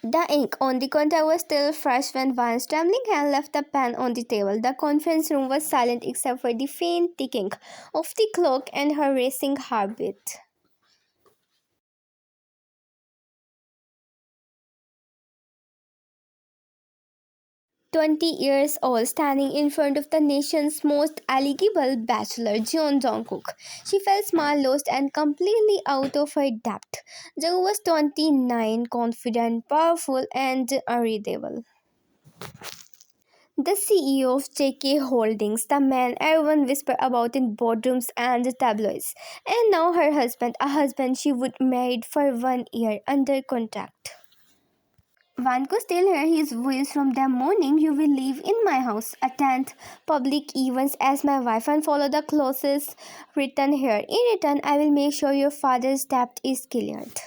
The ink on the contract was still fresh when Van's trembling hand left the pen on the table. The conference room was silent except for the faint ticking of the clock and her racing heartbeat. 20 years old, standing in front of the nation's most eligible bachelor, Jeon Jungkook. She felt small, lost, and completely out of her depth. Jungkook was 29, confident, powerful, and unreadable. The CEO of JK Holdings, the man everyone whispered about in boardrooms and tabloids. And now her husband, a husband she would married for 1 year under contract. One could still hear his voice from that morning. You will live in my house, attend public events as my wife, and follow the clauses written here. In return, I will make sure your father's debt is cleared.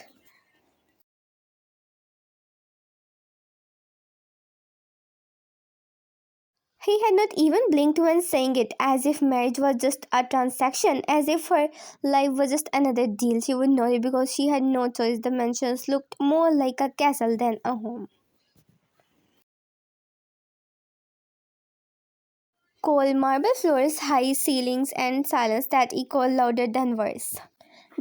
He had not even blinked when saying it, as if marriage was just a transaction, as if her life was just another deal. She would know it because she had no choice. The mansions looked more like a castle than a home. Cold marble floors, high ceilings, and silence that echoed louder than words.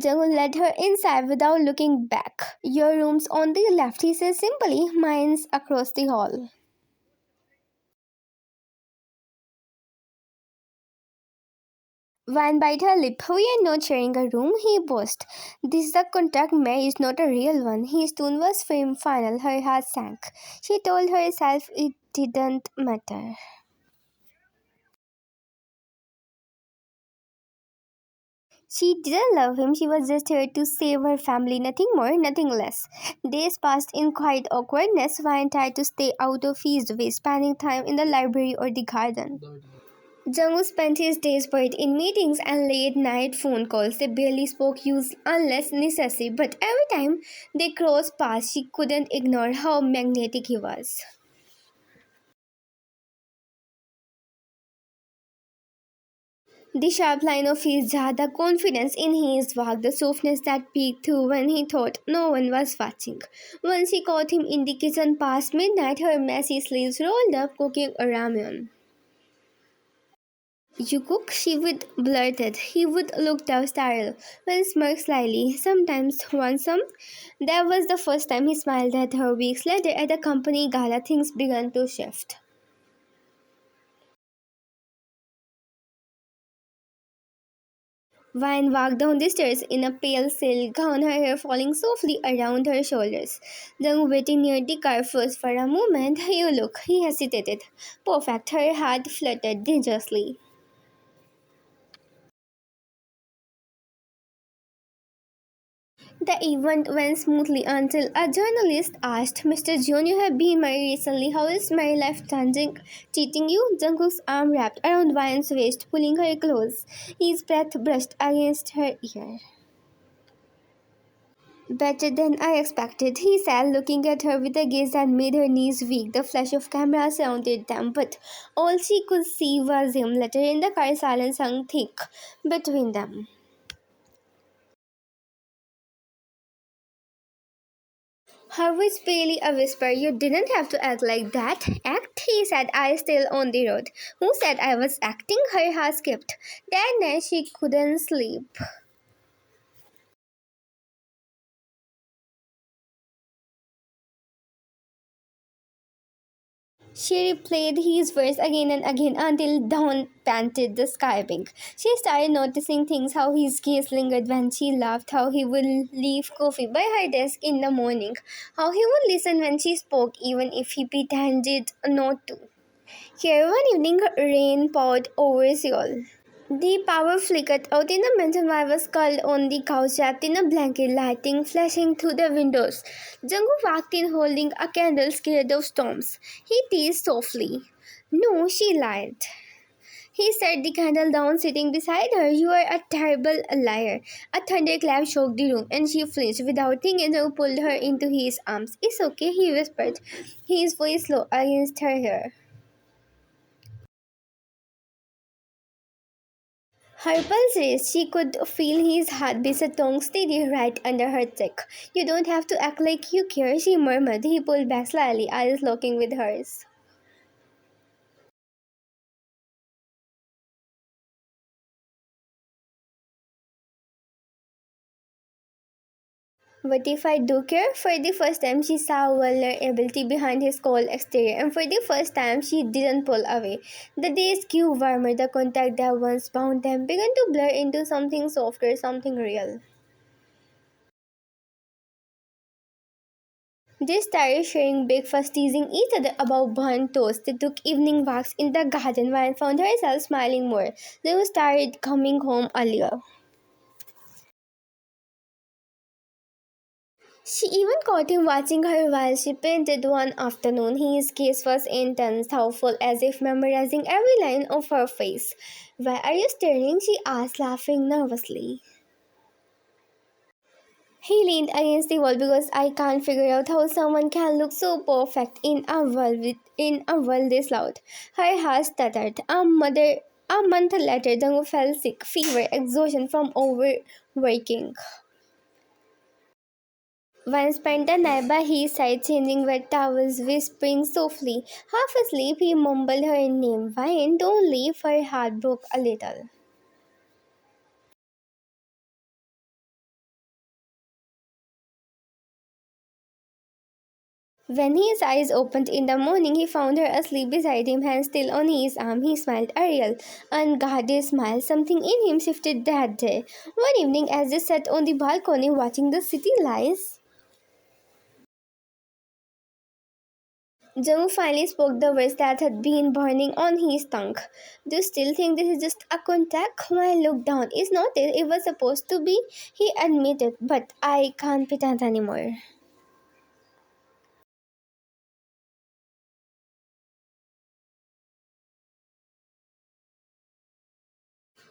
Jungkook led her inside without looking back. Your room's on the left, he said simply. Mine's across the hall. Van bit her lip. We are not sharing a room, he boasted. This is a contract marriage, not a real one. His tone was firm, final. Her heart sank. She told herself it didn't matter. She didn't love him, she was just here to save her family, nothing more, nothing less. Days passed in quiet awkwardness. Ryan tried to stay out of his way, spending time in the library or the garden. Jungwoo spent his days buried in meetings and late-night phone calls. They barely spoke use unless necessary, but every time they crossed paths, she couldn't ignore how magnetic he was. The sharp line of his jaw, the confidence in his walk, the softness that peeked through when he thought no one was watching. Once she caught him in the kitchen past midnight, her messy sleeves rolled up, cooking a ramen. You cook? She would blurted. He would look down startled, then smirk slyly. Sometimes, want some? That was the first time he smiled at her. Weeks later, at the company gala, things began to shift. Vine walked down the stairs in a pale silk gown, her hair falling softly around her shoulders. Jung waiting near the car first for a moment. You look, he hesitated. Perfect, her heart fluttered dangerously. The event went smoothly until a journalist asked, Mr. John, you have been married recently. How is married life changing? Cheating you? Jungkook's arm wrapped around Vine's waist, pulling her close. His breath brushed against her ear. Better than I expected, he said, looking at her with a gaze that made her knees weak. The flash of cameras surrounded them, but all she could see was him. Later in the car, silence hung thick between them. Her voice barely a whisper. You didn't have to act like that. Act? He said, I still on the road. Who said I was acting? Her heart skipped. That night she couldn't sleep. She replayed his words again and again until dawn painted the sky pink. She started noticing things, how his gaze lingered when she laughed, how he would leave coffee by her desk in the morning, how he would listen when she spoke even if he pretended not to. Here one evening rain poured over Seoul. The power flickered out in the mansion. I was curled on the couch wrapped in a blanket, lighting flashing through the windows. Jungkook walked in holding a candle, scared of storms. He teased softly. No, she lied. He set the candle down, sitting beside her. You are a terrible liar. A thunderclap shook the room, and she flinched. Without thinking, Jungkook pulled her into his arms. It's okay, he whispered, his voice low against her hair. Her pulse raced. She could feel his heartbeat, a tongue steady right under her cheek. You don't have to act like you care, she murmured. He pulled back slightly, eyes locking with hers. What if I do care? For the first time, she saw vulnerability behind his cold exterior, and for the first time, she didn't pull away. The days grew warmer, the contact that once bound them began to blur into something softer, something real. They started sharing breakfast, teasing each other about burnt toast. They took evening walks in the garden and found herself smiling more. They started coming home earlier. She even caught him watching her while she painted one afternoon. His gaze was intense, thoughtful, as if memorizing every line of her face. Why are you staring? She asked, laughing nervously. He leaned against the wall because I can't figure out how someone can look so perfect in a world this loud. Her heart stuttered. A month later, Dango fell sick, fever, exhaustion from overworking. One spent the night by his side, changing wet towels, whispering softly. Half asleep, he mumbled her name. Vine, don't leave. Her heart broke a little. When his eyes opened in the morning, he found her asleep beside him, hand still on his arm. He smiled a real, unguarded smile. Something in him shifted that day. One evening, as they sat on the balcony watching the city lights, Jung finally spoke the words that had been burning on his tongue. Do you still think this is just a contact? When I looked down, it's not it was supposed to be, he admitted, but I can't pretend anymore.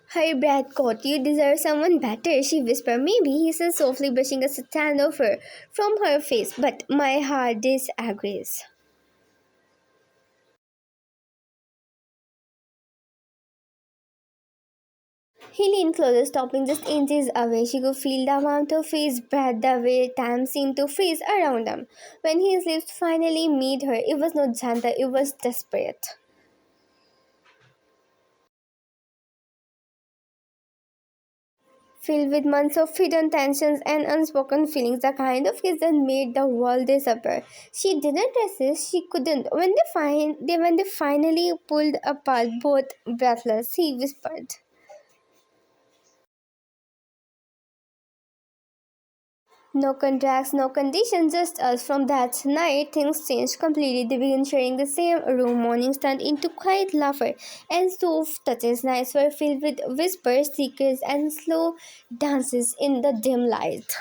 Her breath caught. You deserve someone better, she whispered. Maybe, he said softly, brushing a sand off her from her face, but my heart disagrees. He leaned closer, stopping just inches away. She could feel the warmth of his breath, the way time seemed to freeze around them. When his lips finally met her, it was not gentle, it was desperate. Filled with months of hidden tensions and unspoken feelings, the kind of kiss that made the world disappear. She didn't resist, she couldn't. When they finally pulled apart, both breathless, he whispered. No contracts, no conditions, just us. From that night, things changed completely. They began sharing the same room. Mornings turned into quiet laughter and soft touches. Nights were filled with whispers, secrets, and slow dances in the dim light.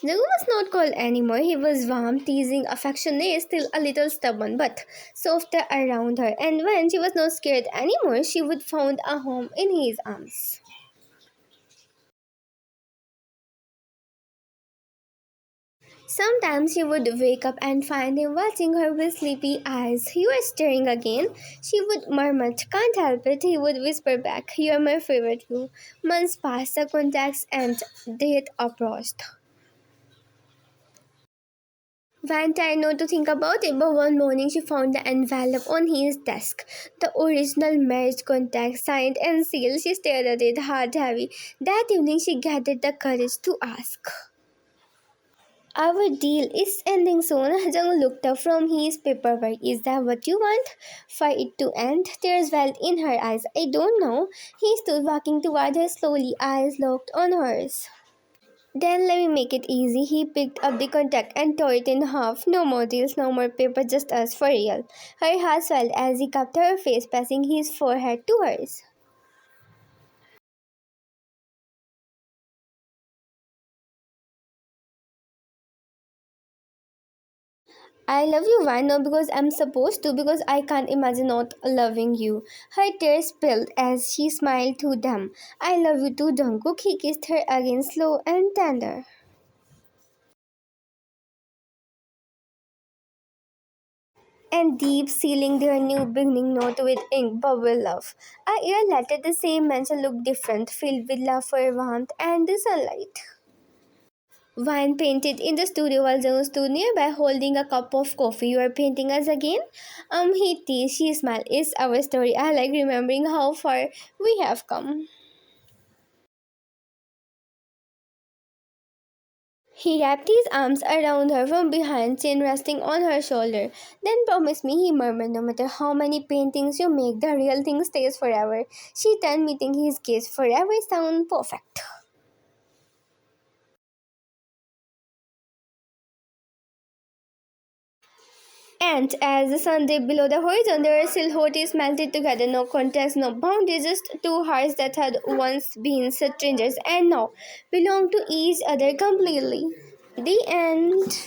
Jagu was not cold anymore. He was warm, teasing, affectionate, still a little stubborn, but softer around her. And when she was not scared anymore, she would find a home in his arms. Sometimes she would wake up and find him watching her with sleepy eyes. You are staring again? She would murmur, can't help it. He would whisper back, you are my favorite too. Months passed, the contacts and date approached. Van tried not to think about it, but one morning she found the envelope on his desk. The original marriage contract, signed and sealed. She stared at it, heart heavy. That evening she gathered the courage to ask. Our deal is ending soon. Jung looked up from his paperwork. Is that what you want? For it to end? Tears welled in her eyes. I don't know. He stood walking toward her slowly, eyes locked on hers. Then let me make it easy. He picked up the contract and tore it in half. No more deals, no more paper, just us for real. Her heart swelled as he cupped her face, pressing his forehead to hers. I love you, why? Not because I'm supposed to, because I can't imagine not loving you. Her tears spilled as she smiled to them. I love you too, Jungkook. He kissed her again, slow and tender. and deep sealing their new beginning note with ink bubble love. A year later, the same mansion looked different, filled with love for warmth and the sunlight. Wine painted in the studio while Zoe stood nearby holding a cup of coffee. You are painting us again? He teased, she smiled. It's our story. I like remembering how far we have come. He wrapped his arms around her from behind, chin resting on her shoulder. Then promise me, he murmured, no matter how many paintings you make, the real thing stays forever. She turned, meeting his gaze. Forever sound perfect. And as the sun dipped below the horizon, their silhouettes melted together. No contest, no boundaries, just two hearts that had once been strangers and now belonged to each other completely. The end.